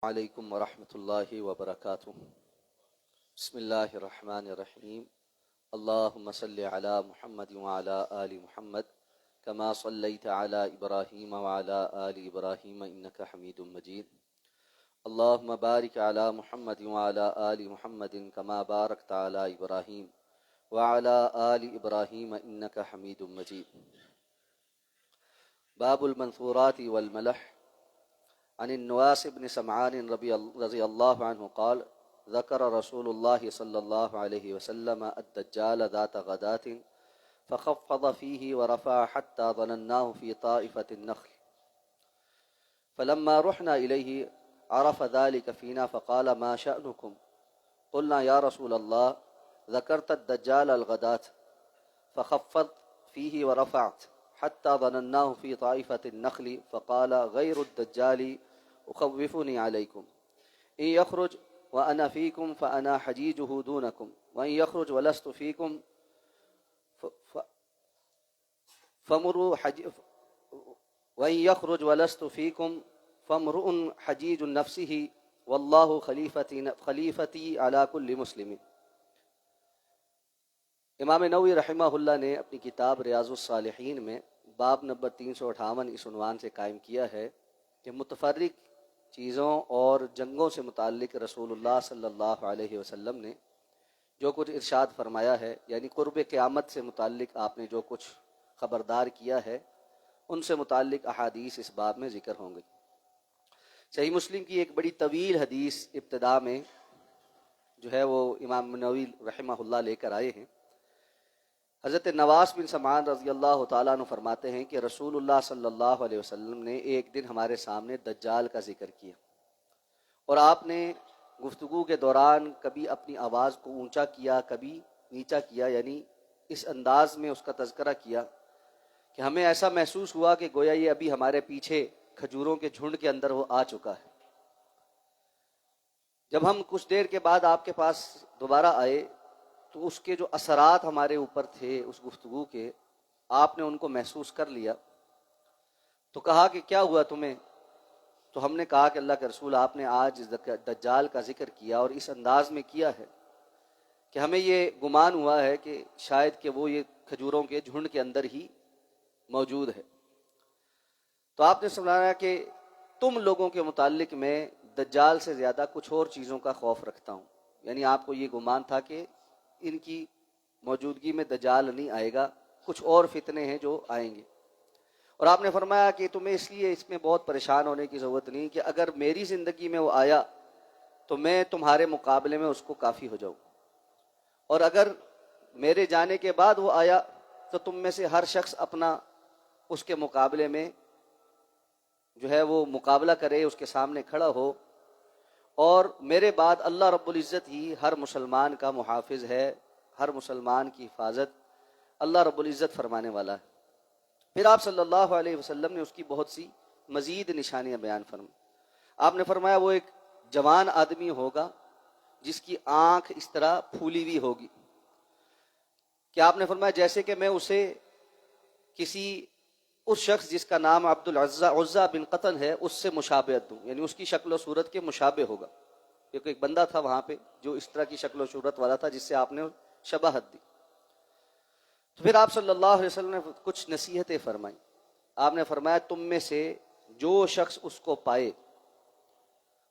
علیکم ورحمۃ اللہ وبرکاتہ۔ بسم اللہ الرحمن الرحیم۔ اللہم صلی علی محمد وعلی آل محمد کما صلیت علی ابراہیم وعلی آل ابراہیم انک حمید مجید۔ اللہم بارک علی محمد وعلی آل محمد کما بارکت علی ابراہیم وعلی آل ابراہیم انک حمید مجید۔ باب المنثورات والملح۔ عن النواس بن سمعان رضی اللہ عنہ قال ذکر رسول اللہ صلی اللہ علیہ وسلم الدجال ذات غداة فخفض فيه ورفع حتى ظنناه في طائفة النخل فلما رحنا إليه عرف ذلك فينا فقال ما شأنكم؟ قلنا يا رسول الله ذكرت الدجال الغداة فخفض فيه ورفعت حتى ظنناه في طائفة النخل فقال غير الدجال أخوفني عليكم إن يخرج وأنا فيكم فأنا حجيجه دونكم وإن يخرج ولست فيكم وإن يخرج ولست فيكم فامرؤ حجيج نفسه والله خلیفتی على كل مسلم۔ امام نووی رحمہ اللہ نے اپنی کتاب ریاض الصالحین میں باب نمبر 358 اس عنوان سے قائم کیا ہے کہ متفرق چیزوں اور جنگوں سے متعلق رسول اللہ صلی اللہ علیہ وسلم نے جو کچھ ارشاد فرمایا ہے، یعنی قرب قیامت سے متعلق آپ نے جو کچھ خبردار کیا ہے، ان سے متعلق احادیث اس باب میں ذکر ہوں گے۔ صحیح مسلم کی ایک بڑی طویل حدیث ابتدا میں جو ہے وہ امام نووی رحمہ اللہ لے کر آئے ہیں۔ حضرت نواس بن سمعان رضی اللہ تعالیٰ عنہ فرماتے ہیں کہ رسول اللہ صلی اللہ علیہ وسلم نے ایک دن ہمارے سامنے دجال کا ذکر کیا، اور آپ نے گفتگو کے دوران کبھی اپنی آواز کو اونچا کیا، کبھی نیچا کیا، یعنی اس انداز میں اس کا تذکرہ کیا کہ ہمیں ایسا محسوس ہوا کہ گویا یہ ابھی ہمارے پیچھے کھجوروں کے جھنڈ کے اندر وہ آ چکا ہے۔ جب ہم کچھ دیر کے بعد آپ کے پاس دوبارہ آئے تو اس کے جو اثرات ہمارے اوپر تھے اس گفتگو کے، آپ نے ان کو محسوس کر لیا۔ تو کہا کہ کیا ہوا تمہیں؟ تو ہم نے کہا کہ اللہ کے رسول آپ نے آج دجال کا ذکر کیا اور اس انداز میں کیا ہے کہ ہمیں یہ گمان ہوا ہے کہ شاید کہ وہ یہ کھجوروں کے جھنڈ کے اندر ہی موجود ہے۔ تو آپ نے سمجھایا کہ تم لوگوں کے متعلق میں دجال سے زیادہ کچھ اور چیزوں کا خوف رکھتا ہوں، یعنی آپ کو یہ گمان تھا کہ ان کی موجودگی میں دجال نہیں آئے گا، کچھ اور فتنے ہیں جو آئیں گے۔ اور آپ نے فرمایا کہ تمہیں اس لیے اس میں بہت پریشان ہونے کی ضرورت نہیں کہ اگر میری زندگی میں وہ آیا تو میں تمہارے مقابلے میں اس کو کافی ہو جاؤں، اور اگر میرے جانے کے بعد وہ آیا تو تم میں سے ہر شخص اپنا اس کے مقابلے میں جو ہے وہ مقابلہ کرے، اس کے سامنے کھڑا ہو، اور میرے بعد اللہ رب العزت ہی ہر مسلمان کا محافظ ہے، ہر مسلمان کی حفاظت اللہ رب العزت فرمانے والا ہے۔ پھر آپ صلی اللہ علیہ وسلم نے اس کی بہت سی مزید نشانیاں بیان فرمائیں۔ آپ نے فرمایا وہ ایک جوان آدمی ہوگا جس کی آنکھ اس طرح پھولی ہوئی ہوگی کہ آپ نے فرمایا جیسے کہ میں اسے کسی اس شخص جس کا نام عبد العزہ بن قطن ہے اس سے مشابہت دوں، یعنی اس کی شکل و صورت کے مشابہ ہوگا، کیونکہ ایک بندہ تھا وہاں پہ جو اس طرح کی شکل و صورت والا تھا جس سے آپ نے شباہت دی۔ تو پھر آپ صلی اللہ علیہ وسلم نے کچھ نصیحتیں فرمائیں۔ آپ نے فرمایا تم میں سے جو شخص اس کو پائے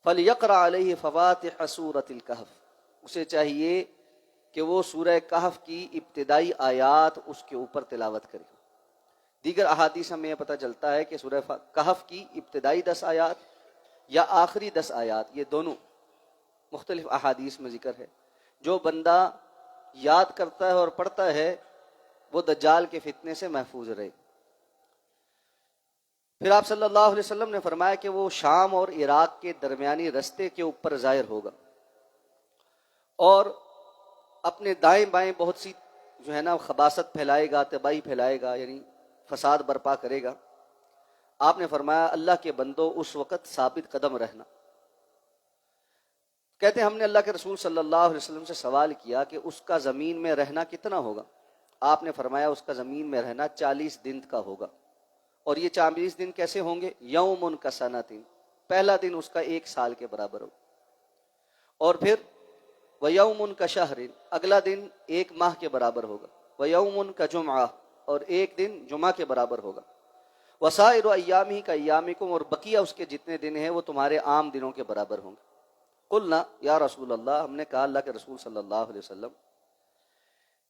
فَلْيَقْرَأْ عَلَيْهِ فَوَاتِحَ سُورَةِ الْكَهْفِ، اسے چاہیے کہ وہ سورہ کہف کی ابتدائی آیات اس کے اوپر تلاوت کرے۔ دیگر احادیث ہمیں یہ پتہ چلتا ہے کہ سورہ کہف کی ابتدائی 10 آیات یا آخری 10 آیات، یہ دونوں مختلف احادیث میں ذکر ہے۔ جو بندہ یاد کرتا ہے اور پڑھتا ہے وہ دجال کے فتنے سے محفوظ رہے۔ پھر آپ صلی اللہ علیہ وسلم نے فرمایا کہ وہ شام اور عراق کے درمیانی رستے کے اوپر ظاہر ہوگا، اور اپنے دائیں بائیں بہت سی جو ہے نا خباثت پھیلائے گا، تباہی پھیلائے گا، یعنی فساد برپا کرے گا۔ آپ نے فرمایا اللہ کے بندو اس وقت ثابت قدم رہنا۔ کہتے ہیں ہم نے اللہ کے رسول صلی اللہ علیہ وسلم سے سوال کیا کہ اس کا زمین میں رہنا کتنا ہوگا؟ آپ نے فرمایا اس کا زمین میں رہنا 40 دن کا ہوگا۔ اور یہ 40 دن کیسے ہوں گے؟ یوم کا سنۃ، پہلا دن اس کا 1 سال کے برابر ہوگا. اور پھر وَيَوْمٌ كَشَهْرٍ، اگلا دن 1 ماہ کے برابر ہوگا. وَيَوْمٌ كَجُمْعَةٍ، اور ایک دن جمعہ کے برابر ہوگا. وَسَائِرُ أَيَّامِهِ كَأَيَّامِكُمْ، اور بقیہ اس کے جتنے دن ہیں وہ تمہارے عام دنوں کے برابر ہوں گے. قلنا یا رسول اللہ، ہم نے کہا اللہ کے رسول صلی اللہ علیہ وسلم،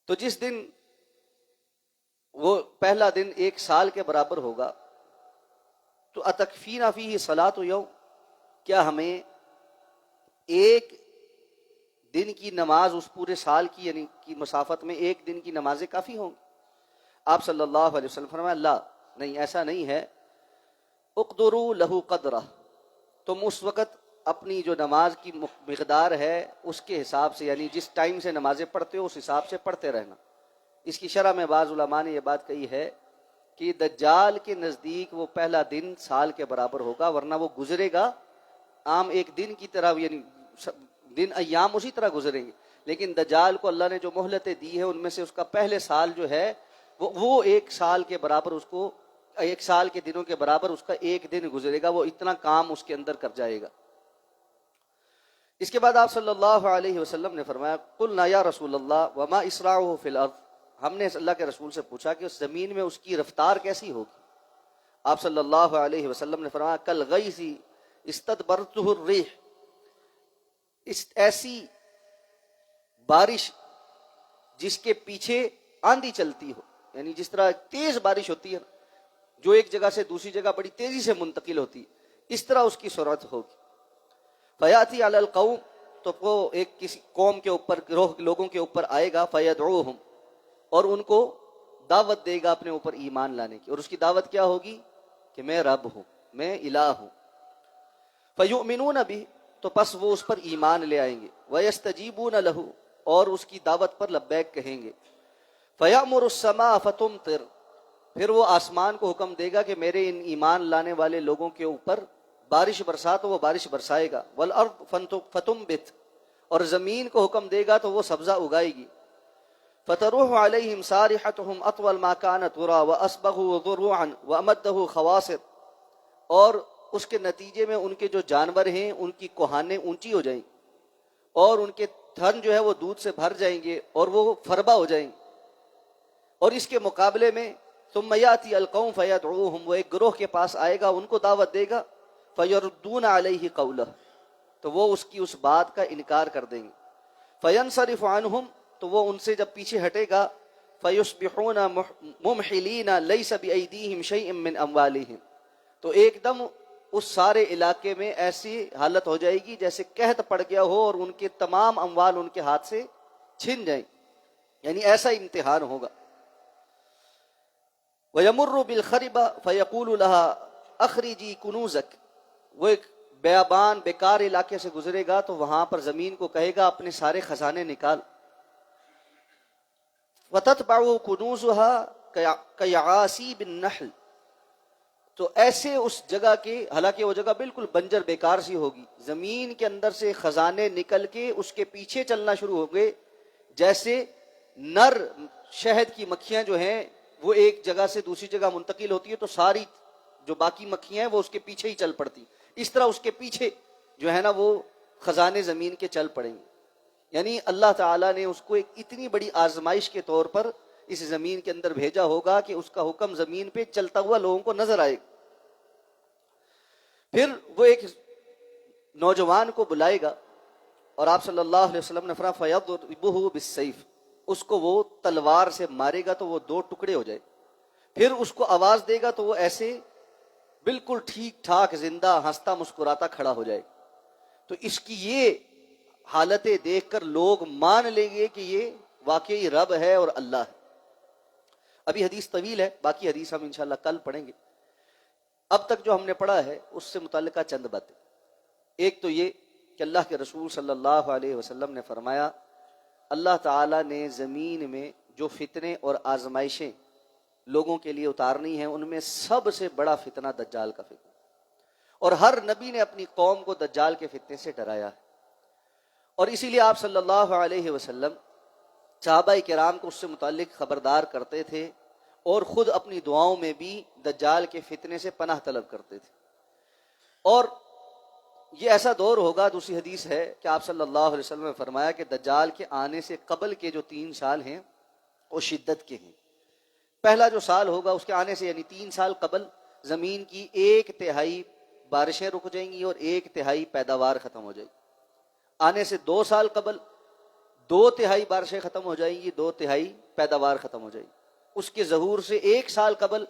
تو جس دن وہ پہلا دن 1 سال کے برابر ہوگا تو اتکفینا فیہ صلاۃ یوم، کیا ہمیں ایک دن کی نماز اس پورے سال کی یعنی کی مسافت میں 1 دن کی نمازیں کافی ہوں گی؟ آپ صلی اللہ علیہ وسلم فرمایا لا، نہیں ایسا نہیں ہے. اقدروا لہ قدرہ، تم اس وقت اپنی جو نماز کی مقدار ہے اس کے حساب سے، یعنی جس ٹائم سے نمازیں پڑھتے ہو اس حساب سے پڑھتے رہنا. اس کی شرح میں بعض علماء نے یہ بات کہی ہے کہ دجال کے نزدیک وہ پہلا دن سال کے برابر ہوگا، ورنہ وہ گزرے گا عام ایک دن کی طرح، یعنی دن ایام اسی طرح گزریں گے. لیکن دجال کو اللہ نے جو مہلتیں دی ہے ان میں سے اس کا پہلے سال جو ہے وہ 1 سال کے برابر، اس کو 1 سال کے دنوں کے برابر اس کا 1 دن گزرے گا، وہ اتنا کام اس کے اندر کر جائے گا. اس کے بعد آپ صلی اللہ علیہ وسلم نے فرمایا قلنا یا رسول اللہ وما اسراعہ فی الارض، ہم نے اللہ کے رسول سے پوچھا کہ اس زمین میں اس کی رفتار کیسی ہوگی؟ آپ صلی اللہ علیہ وسلم نے فرمایا کالغیث استدبرتہ الریح، اس ایسی بارش جس کے پیچھے آندھی چلتی ہو، یعنی جس طرح تیز بارش ہوتی ہے جو ایک جگہ سے دوسری جگہ بڑی تیزی سے منتقل ہوتی ہے، اس طرح اس کی سرعت ہوگی. فیاتی علی القوم، تو وہ ایک کسی قوم کے اوپر، گروہ لوگوں کے اوپر آئے گا، فیدعوہم، اور ان کو دعوت دے گا اپنے اوپر ایمان لانے کی. اور اس کی دعوت کیا ہوگی کہ میں رب ہوں، میں الہ ہوں. فیؤمنون بہ، تو پس وہ اس پر ایمان لے آئیں گے. ویستجیبون لہ، اور اس کی دعوت پر لبیک کہیں گے. فیأمر السماء فتمطر، پھر وہ آسمان کو حکم دے گا کہ میرے ان ایمان لانے والے لوگوں کے اوپر بارش برسا، تو وہ بارش برسائے گا. والارض فتنبت، اور زمین کو حکم دے گا تو وہ سبزہ اگائے گی. فتروح علیہم صارحتہم اطول ما کان ترا واسبغوا ذروعا وامدہ خواصر، اور اس کے نتیجے میں ان کے جو جانور ہیں ان کی کوہانیں اونچی ہو جائیں گی، اور ان کے تھن جو ہے وہ دودھ سے بھر جائیں گے اور وہ فربا ہو جائیں گے. اور اس کے مقابلے میں ثم یاتی القوم فیدعوہم، وہ ایک گروہ کے پاس آئے گا، ان کو دعوت دے گا. فیردون علیہ قولہ، تو وہ اس کی اس بات کا انکار کر دیں گے. فینصرف عنہم، تو وہ ان سے جب پیچھے ہٹے گا. فیصبحون ممحلین لیس بایدیہم شیء من اموالہم، تو ایک دم اس سارے علاقے میں ایسی حالت ہو جائے گی جیسے قحط پڑ گیا ہو اور ان کے تمام اموال ان کے ہاتھ سے چھن جائیں، یعنی ایسا امتحان ہوگا. وَيَمُرُّ بِالْخَرِبَ فَيَقُولُ لَهَا أَخْرِجِي كُنُوزَكَ، وہ ایک بیابان بیکار علاقے سے گزرے گا تو وہاں پر زمین کو کہے گا اپنے سارے خزانے نکال. وَتَتْبَعُ كُنُوزُهَا كَيَعَاسِيبِ النَّحْلِ، تو ایسے اس جگہ کے، حالانکہ وہ جگہ بالکل بنجر بیکار سی ہوگی، زمین کے اندر سے خزانے نکل کے اس کے پیچھے چلنا شروع ہو گئے، جیسے نر شہد کی مکھیاں جو ہیں وہ ایک جگہ سے دوسری جگہ منتقل ہوتی ہے تو ساری جو باقی مکھیاں ہیں وہ اس کے پیچھے ہی چل پڑتی، اس طرح اس کے پیچھے جو ہے نا وہ خزانے زمین کے چل پڑیں گے. یعنی اللہ تعالیٰ نے اس کو ایک اتنی بڑی آزمائش کے طور پر اس زمین کے اندر بھیجا ہوگا کہ اس کا حکم زمین پہ چلتا ہوا لوگوں کو نظر آئے گا. پھر وہ ایک نوجوان کو بلائے گا اور آپ صلی اللہ علیہ وسلم نے فرمایا فَيَضْرِبُهُ بِالسَّيْفِ، اس کو وہ تلوار سے مارے گا تو وہ 2 ٹکڑے ہو جائے. پھر اس کو آواز دے گا تو وہ ایسے بالکل ٹھیک ٹھاک زندہ ہنستا مسکراتا کھڑا ہو جائے. تو اس کی یہ حالتیں دیکھ کر لوگ مان لیں گے کہ یہ واقعی رب ہے اور اللہ ہے. ابھی حدیث طویل ہے، باقی حدیث ہم انشاءاللہ کل پڑھیں گے. اب تک جو ہم نے پڑھا ہے اس سے متعلقہ چند باتیں. ایک تو یہ کہ اللہ کے رسول صلی اللہ علیہ وسلم نے فرمایا اللہ تعالیٰ نے زمین میں جو فتنے اور آزمائشیں لوگوں کے لیے اتارنی ہیں ان میں سب سے بڑا فتنہ دجال کا فتنہ، اور ہر نبی نے اپنی قوم کو دجال کے فتنے سے ڈرایا ہے. اور اسی لیے آپ صلی اللہ علیہ وسلم صحابہ کرام کو اس سے متعلق خبردار کرتے تھے اور خود اپنی دعاؤں میں بھی دجال کے فتنے سے پناہ طلب کرتے تھے. اور یہ ایسا دور ہوگا، دوسری حدیث ہے کہ آپ صلی اللہ علیہ وسلم نے فرمایا کہ دجال کے آنے سے قبل کے جو 3 سال ہیں وہ شدت کے ہیں۔ پہلا جو سال ہوگا اس کے آنے سے یعنی 3 سال قبل زمین کی 1/3 بارشیں رک جائیں گی اور 1/3 پیداوار ختم ہو جائے گی۔ آنے سے 2 سال قبل 2/3 بارشیں ختم ہو جائیں گی، 2/3 پیداوار ختم ہو جائے گی۔ اس کے ظہور سے 1 سال قبل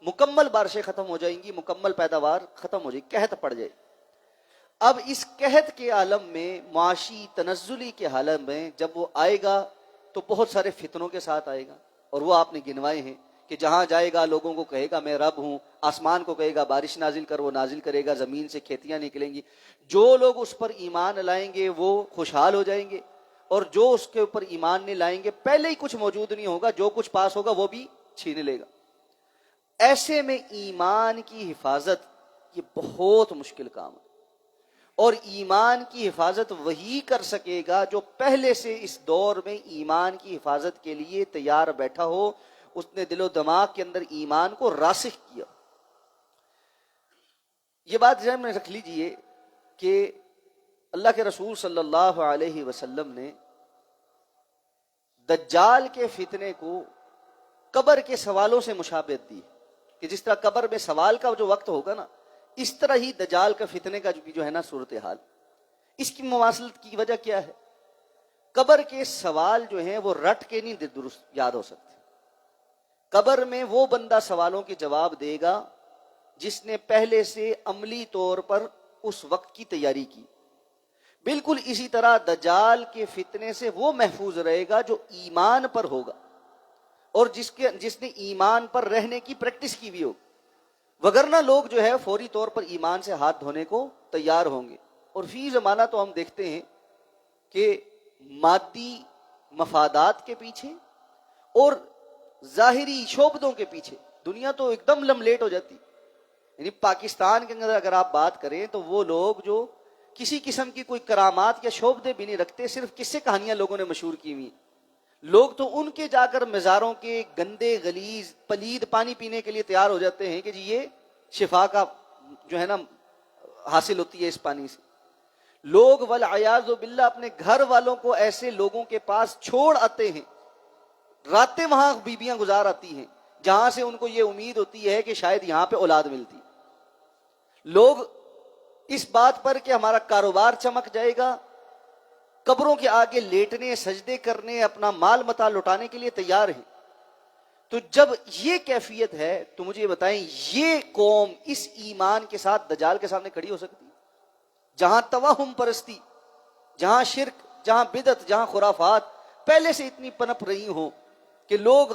مکمل بارشیں ختم ہو جائیں گی، مکمل پیداوار ختم ہو جائے گی، قحط پڑ جائے گی۔ اب اس قحط کے عالم میں، معاشی تنزلی کے عالم میں جب وہ آئے گا تو بہت سارے فتنوں کے ساتھ آئے گا، اور وہ آپ نے گنوائے ہیں کہ جہاں جائے گا لوگوں کو کہے گا میں رب ہوں، آسمان کو کہے گا بارش نازل کر، وہ نازل کرے گا، زمین سے کھیتیاں نکلیں گی۔ جو لوگ اس پر ایمان لائیں گے وہ خوشحال ہو جائیں گے، اور جو اس کے اوپر ایمان نہیں لائیں گے پہلے ہی کچھ موجود نہیں ہوگا، جو کچھ پاس ہوگا وہ بھی چھین لے گا۔ ایسے میں ایمان کی حفاظت یہ بہت مشکل کام ہے، اور ایمان کی حفاظت وہی کر سکے گا جو پہلے سے اس دور میں ایمان کی حفاظت کے لیے تیار بیٹھا ہو، اس نے دل و دماغ کے اندر ایمان کو راسخ کیا۔ یہ بات ذہن میں رکھ لیجئے کہ اللہ کے رسول صلی اللہ علیہ وسلم نے دجال کے فتنے کو قبر کے سوالوں سے مشابہت دی کہ جس طرح قبر میں سوال کا جو وقت ہوگا نا، اس طرح ہی دجال کا فتنے کا جو ہے نا صورتحال۔ اس کی مماثلت کی وجہ کیا ہے؟ قبر کے سوال جو ہیں وہ رٹ کے نہیں درست یاد ہو سکتے۔ قبر میں وہ بندہ سوالوں کے جواب دے گا جس نے پہلے سے عملی طور پر اس وقت کی تیاری کی۔ بالکل اسی طرح دجال کے فتنے سے وہ محفوظ رہے گا جو ایمان پر ہوگا اور جس نے ایمان پر رہنے کی پریکٹس کی بھی ہو، وگرنہ لوگ جو ہے فوری طور پر ایمان سے ہاتھ دھونے کو تیار ہوں گے۔ اور فی زمانہ تو ہم دیکھتے ہیں کہ مادی مفادات کے پیچھے اور ظاہری شعبدوں کے پیچھے دنیا تو ایک دم لملیٹ ہو جاتی۔ یعنی پاکستان کے اندر اگر آپ بات کریں تو وہ لوگ جو کسی قسم کی کوئی کرامات یا شعبدے بھی نہیں رکھتے، صرف قصے کہانیاں لوگوں نے مشہور کی ہوئی، لوگ تو ان کے جا کر مزاروں کے گندے غلیظ پلید پانی پینے کے لیے تیار ہو جاتے ہیں کہ جی یہ شفا کا جو ہے نا حاصل ہوتی ہے اس پانی سے۔ لوگ والعیاذ باللہ اپنے گھر والوں کو ایسے لوگوں کے پاس چھوڑ آتے ہیں، راتیں وہاں بیبیاں گزار آتی ہیں جہاں سے ان کو یہ امید ہوتی ہے کہ شاید یہاں پہ اولاد ملتی۔ لوگ اس بات پر کہ ہمارا کاروبار چمک جائے گا قبروں کے آگے لیٹنے، سجدے کرنے، اپنا مال متاع لٹانے کے لیے تیار ہیں۔ تو جب یہ کیفیت ہے تو مجھے بتائیں یہ قوم اس ایمان کے ساتھ دجال کے سامنے کھڑی ہو سکتی؟ جہاں توہم پرستی، جہاں شرک، جہاں بدعت، جہاں خرافات پہلے سے اتنی پنپ رہی ہوں کہ لوگ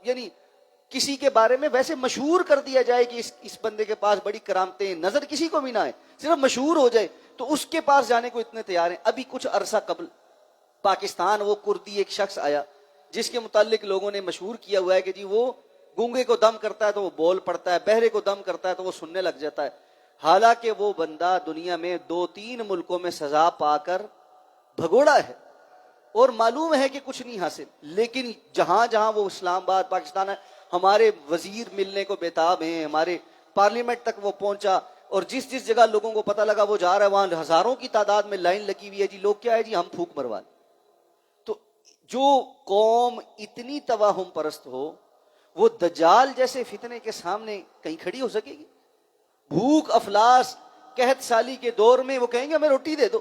یعنی کسی کے بارے میں ویسے مشہور کر دیا جائے کہ اس بندے کے پاس بڑی کرامتیں، نظر کسی کو بھی نہ آئے، صرف مشہور ہو جائے تو اس کے پاس جانے کو اتنے تیار ہیں۔ ابھی کچھ عرصہ قبل پاکستان وہ کردی ایک شخص آیا جس کے متعلق لوگوں نے مشہور کیا ہوا ہے کہ جی وہ گونگے کو دم کرتا ہے تو وہ بول پڑتا ہے، بہرے کو دم کرتا ہے تو وہ سننے لگ جاتا ہے۔ حالانکہ وہ بندہ دنیا میں 2-3 ملکوں میں سزا پا کر بھگوڑا ہے اور معلوم ہے کہ کچھ نہیں حاصل، لیکن جہاں جہاں وہ اسلام آباد پاکستان ہے، ہمارے وزیر ملنے کو بےتاب ہیں، ہمارے پارلیمنٹ تک وہ پہنچا، اور جس جس جگہ لوگوں کو پتہ لگا وہ جا رہا ہے وہاں ہزاروں کی تعداد میں لائن لگی ہوئی ہے۔ جی لوگ کیا ہے، جی ہم پھونک مروا لیں۔ تو جو قوم اتنی توہم پرست ہو وہ دجال جیسے فتنے کے سامنے کہیں کھڑی ہو سکے گی؟ بھوک افلاس قحط سالی کے دور میں وہ کہیں گے ہمیں روٹی دے دو،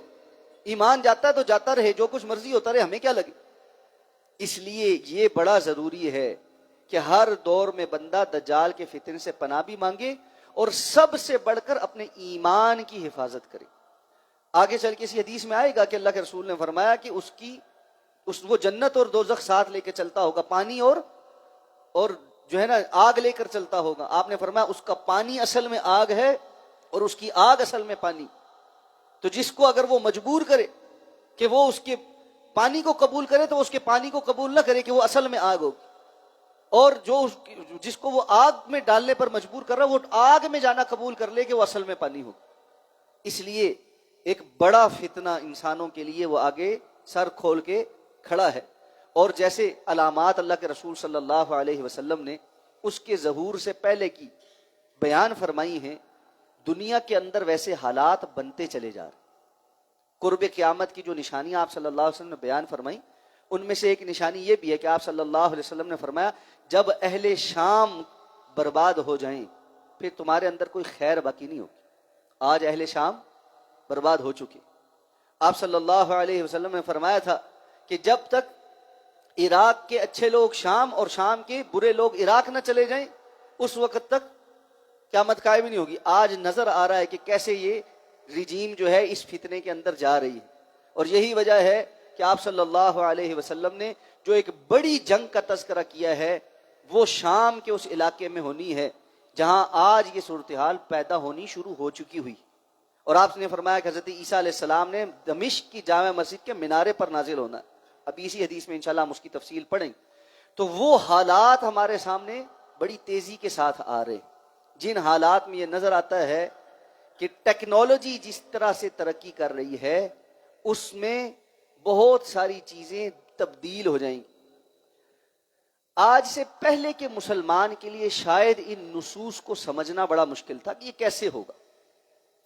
ایمان جاتا ہے تو جاتا رہے، جو کچھ مرضی ہوتا رہے، ہمیں کیا لگے۔ اس لیے یہ بڑا ضروری ہے کہ ہر دور میں بندہ دجال کے فتنے سے پناہ بھی مانگے اور سب سے بڑھ کر اپنے ایمان کی حفاظت کرے۔ آگے چل کے اسی حدیث میں آئے گا کہ اللہ کے رسول نے فرمایا کہ وہ جنت اور دوزخ ساتھ لے کے چلتا ہوگا، پانی اور جو ہے نا آگ لے کر چلتا ہوگا۔ آپ نے فرمایا اس کا پانی اصل میں آگ ہے اور اس کی آگ اصل میں پانی۔ تو جس کو اگر وہ مجبور کرے کہ وہ اس کے پانی کو قبول کرے تو اس کے پانی کو قبول نہ کرے کہ وہ اصل میں آگ ہوگی، اور جس کو وہ آگ میں ڈالنے پر مجبور کر رہا ہے وہ آگ میں جانا قبول کر لے کہ وہ اصل میں پانی ہوگی۔ اس لیے ایک بڑا فتنہ انسانوں کے لیے وہ آگے سر کھول کے کھڑا ہے، اور جیسے علامات اللہ کے رسول صلی اللہ علیہ وسلم نے اس کے ظہور سے پہلے کی بیان فرمائی ہیں، دنیا کے اندر ویسے حالات بنتے چلے جا رہے. قرب قیامت کی جو نشانیاں آپ صلی اللہ علیہ وسلم نے بیان فرمائی، ان میں سے ایک نشانی یہ بھی ہے کہ آپ صلی اللہ علیہ وسلم نے فرمایا جب اہل شام برباد ہو جائیں پھر تمہارے اندر کوئی خیر باقی نہیں ہوگی. آج اہل شام برباد ہو چکے. آپ صلی اللہ علیہ وسلم نے فرمایا تھا کہ جب تک عراق کے اچھے لوگ شام اور شام کے برے لوگ عراق نہ چلے جائیں اس وقت تک قیامت قائم نہیں ہوگی. آج نظر آ رہا ہے کہ کیسے یہ رجیم جو ہے اس فتنے کے اندر جا رہی ہے، اور یہی وجہ ہے کہ آپ صلی اللہ علیہ وسلم نے جو ایک بڑی جنگ کا تذکرہ کیا ہے وہ شام کے اس علاقے میں ہونی ہے جہاں آج یہ صورتحال پیدا ہونی شروع ہو چکی ہوئی. اور آپ نے فرمایا کہ حضرت عیسیٰ علیہ السلام نے دمشق کی جامع مسجد کے مینارے پر نازل ہونا ہے. ابھی اسی حدیث میں انشاءاللہ ہم اس کی تفصیل پڑھیں. تو وہ حالات ہمارے سامنے بڑی تیزی کے ساتھ آ رہے، جن حالات میں یہ نظر آتا ہے کہ ٹیکنالوجی جس طرح سے ترقی کر رہی ہے اس میں بہت ساری چیزیں تبدیل ہو جائیں گی. آج سے پہلے کے مسلمان کے لیے شاید ان نصوص کو سمجھنا بڑا مشکل تھا کہ یہ کیسے ہوگا،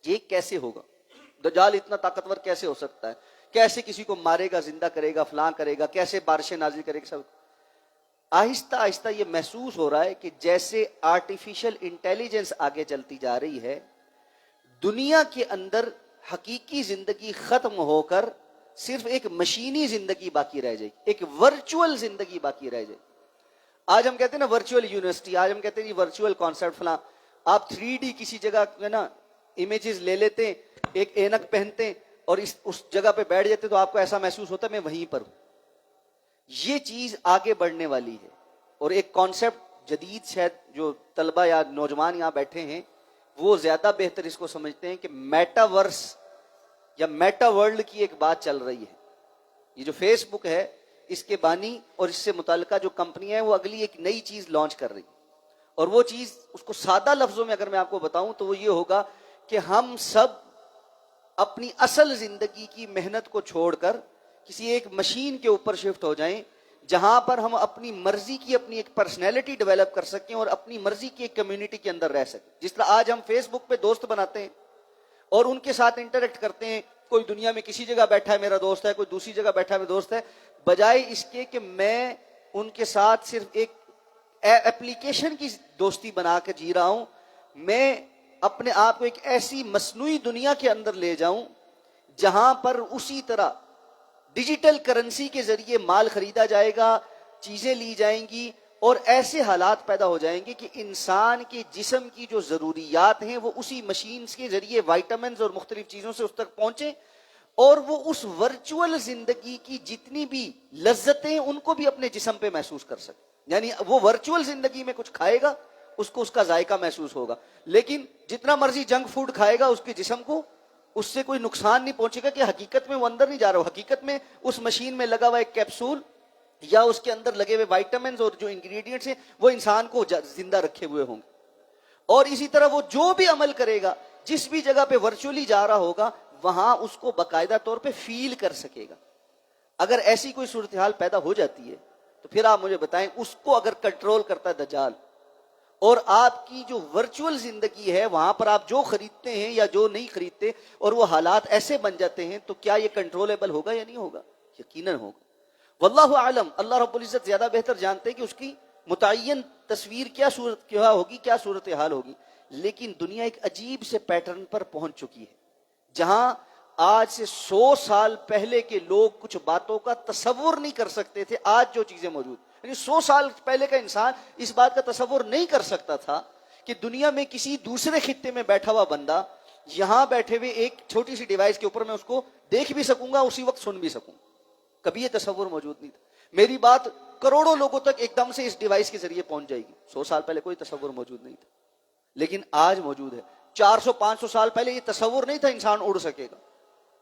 یہ کیسے ہوگا، دجال اتنا طاقتور کیسے ہو سکتا ہے، کیسے کسی کو مارے گا، زندہ کرے گا، فلاں کرے گا، کیسے بارشیں نازل کرے گا. سب آہستہ آہستہ یہ محسوس ہو رہا ہے کہ جیسے آرٹیفیشل انٹیلیجنس آگے چلتی جا رہی ہے دنیا کے اندر حقیقی زندگی ختم ہو کر صرف ایک مشینی زندگی باقی رہ جائے گی، ایک ورچوئل زندگی باقی رہ جائے گی. آج ہم کہتے ہیں نا ورچوئل یونیورسٹی، آج ہم کہتے ہیں ورچوئل کانسرٹ فلاں. آپ 3D کسی جگہ نا امیجز لے لیتے ہیں، ایک اینک پہنتے ہیں اور اس جگہ پہ بیٹھ جاتے تو آپ کو ایسا محسوس ہوتا ہے میں وہیں پر ہوں. یہ چیز آگے بڑھنے والی ہے، اور ایک کانسیپٹ جدید شاید جو طلبہ یا نوجوان یہاں بیٹھے ہیں وہ زیادہ بہتر اس کو سمجھتے ہیں کہ میٹا ورس یا میٹا ورلڈ کی ایک بات چل رہی ہے. یہ جو فیس بک ہے اس کے بانی اور اس سے متعلقہ جو کمپنی ہے وہ اگلی ایک نئی چیز لانچ کر رہی، اور وہ چیز اس کو سادہ لفظوں میں اگر میں آپ کو بتاؤں تو وہ یہ ہوگا کہ ہم سب اپنی اصل زندگی کی محنت کو چھوڑ کر کسی ایک مشین کے اوپر شفٹ ہو جائیں جہاں پر ہم اپنی مرضی کی اپنی ایک پرسنالٹی ڈیولپ کر سکیں اور اپنی مرضی کی ایک کمیونٹی کے اندر رہ سکیں. جس طرح آج ہم فیس بک پہ دوست بناتے ہیں اور ان کے ساتھ انٹریکٹ کرتے ہیں، کوئی دنیا میں کسی جگہ بیٹھا ہے میرا دوست ہے، کوئی دوسری جگہ بیٹھا ہے میرا دوست ہے، بجائے اس کے کہ میں ان کے ساتھ صرف ایک ایپلیکیشن کی دوستی بنا کے جی رہا ہوں، میں اپنے آپ کو ایک ایسی مصنوعی دنیا کے اندر لے جاؤں جہاں پر اسی طرح ڈیجیٹل کرنسی کے ذریعے مال خریدا جائے گا، چیزیں لی جائیں گی، اور ایسے حالات پیدا ہو جائیں گے کہ انسان کے جسم کی جو ضروریات ہیں وہ اسی مشینز کے ذریعے وائٹامنز اور مختلف چیزوں سے اس تک پہنچیں، اور وہ اس ورچوئل زندگی کی جتنی بھی لذتیں ان کو بھی اپنے جسم پہ محسوس کر سکے. یعنی وہ ورچوئل زندگی میں کچھ کھائے گا اس کو اس کا ذائقہ محسوس ہوگا، لیکن جتنا مرضی جنک فوڈ کھائے گا اس کے جسم کو اس سے کوئی نقصان نہیں پہنچے گا، کہ حقیقت میں وہ اندر نہیں جا رہا، حقیقت میں اس مشین میں لگا ہوا ایک کیپسول یا اس کے اندر لگے ہوئے وائٹامنز اور جو انگریڈینٹس ہیں وہ انسان کو زندہ رکھے ہوئے ہوں گے. اور اسی طرح وہ جو بھی عمل کرے گا جس بھی جگہ پہ ورچولی جا رہا ہوگا وہاں اس کو باقاعدہ طور پہ فیل کر سکے گا. اگر ایسی کوئی صورتحال پیدا ہو جاتی ہے تو پھر آپ مجھے بتائیں اس کو اگر کنٹرول کرتا ہے دجال، اور آپ کی جو ورچوئل زندگی ہے وہاں پر آپ جو خریدتے ہیں یا جو نہیں خریدتے اور وہ حالات ایسے بن جاتے ہیں تو کیا یہ کنٹرولیبل ہوگا یا نہیں ہوگا؟ یقیناً ہوگا. واللہ اعلم، اللہ رب العزت زیادہ بہتر جانتے ہیں کہ اس کی متعین تصویر کیا ہوگی، کیا صورتحال ہوگی. لیکن دنیا ایک عجیب سے پیٹرن پر پہنچ چکی ہے جہاں آج سے 100 سال پہلے کے لوگ کچھ باتوں کا تصور نہیں کر سکتے تھے. آج جو چیزیں موجود، یعنی 100 سال پہلے کا انسان اس بات کا تصور نہیں کر سکتا تھا کہ دنیا میں کسی دوسرے خطے میں بیٹھا ہوا بندہ یہاں بیٹھے ہوئے ایک چھوٹی سی ڈیوائس کے اوپر میں اس کو دیکھ بھی سکوں گا، اسی وقت سن بھی سکوں. کبھی یہ تصور موجود نہیں تھا. میری بات کروڑوں لوگوں تک ایک دم سے اس ڈیوائس کے ذریعے پہنچ جائے گی. 100 سال پہلے کوئی تصور موجود نہیں تھا، لیکن آج موجود ہے. 400-500 سال پہلے یہ تصور نہیں تھا انسان اڑ سکے گا،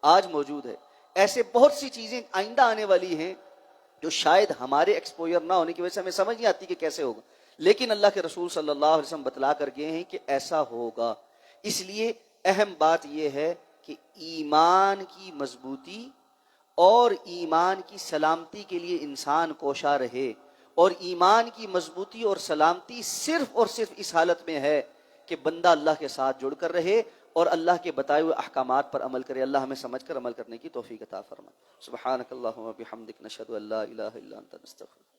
آج موجود ہے. ایسے بہت سی چیزیں آئندہ آنے والی ہیں جو شاید ہمارے ایکسپوجر نہ ہونے کی وجہ سے ہمیں سمجھ نہیں آتی کہ کیسے ہوگا، لیکن اللہ کے رسول صلی اللہ علیہ وسلم بتلا کر گئے ہیں کہ ایسا ہوگا. اس لیے اہم بات یہ ہے کہ ایمان کی مضبوطی اور ایمان کی سلامتی کے لیے انسان کوشاں رہے. اور ایمان کی مضبوطی اور سلامتی صرف اور صرف اس حالت میں ہے کہ بندہ اللہ کے ساتھ جڑ کر رہے اور اللہ کے بتائے ہوئے احکامات پر عمل کرے. اللہ ہمیں سمجھ کر عمل کرنے کی توفیق عطا فرمائے. سبحانک اللہم و بحمدک، نشہد ان لا الہ الا انت، نستغفرک.